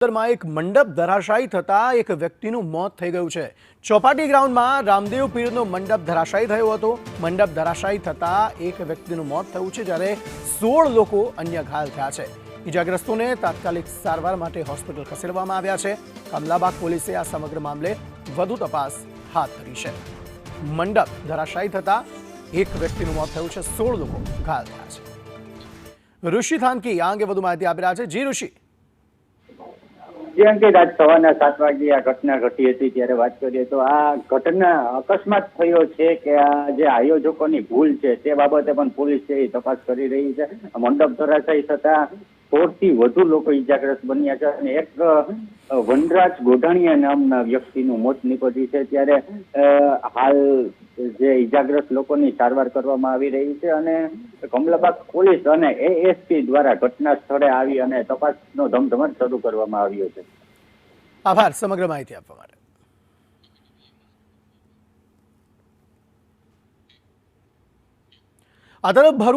માં એક મંડપ ધરાશાયી થતા એક વ્યક્તિનું મોત થઈ ગયું છે। ચોપાટી ગ્રાઉન્ડમાં રામદેવ પીરનો મંડપ ધરાશાયી થયો હતો। મંડપ ધરાશાયી થતા એક વ્યક્તિનું મોત થયું છે, જ્યારે 16 લોકો અન્ય ઘાયલ થયા છે। ઈજાગ્રસ્તોને તાત્કાલિક સારવાર માટે હોસ્પિટલ ખસેડવામાં આવ્યા છે। કમલાબાગ પોલીસે આ સમગ્ર મામલે વધુ તપાસ હાથ ધરી છે। મંડપ ધરાશાયી થતા એક વ્યક્તિનું મોત થયું છે, 16 લોકો ઘાયલ થયા છે। ઋષિ થાનકી આ અંગે વધુ માહિતી આપી રહ્યા છે। જી ઋષિ। જેમ કે આજ સવારના 7 વાગે આ ઘટના ઘટી હતી, ત્યારે વાત કરીએ તો આ ઘટના અકસ્માત થયો છે કે આ જે આયોજકોની ભૂલ છે તે બાબતે પણ પોલીસ છે એ તપાસ કરી રહી છે। મંડપ ધરાશાયી થતા 16 થી વધુ લોકો ઈજાગ્રસ્ત બન્યા છે અને એક વનરાજ ગોઢાણીયા નામના વ્યક્તિનું મોત નીપજ્યું છે। ત્યારે હાલ જે ઈજાગ્રસ્ત લોકોની સારવાર કરવામાં આવી રહી છે અને કમલાબાગ પોલીસ અને એએસપી દ્વારા ઘટના સ્થળે આવી અને તપાસનો ધમધમાટ શરૂ કરવામાં આવ્યો છે। આભાર સમગ્ર માહિતી આપવા માટે। આ તરફ ભરૂચ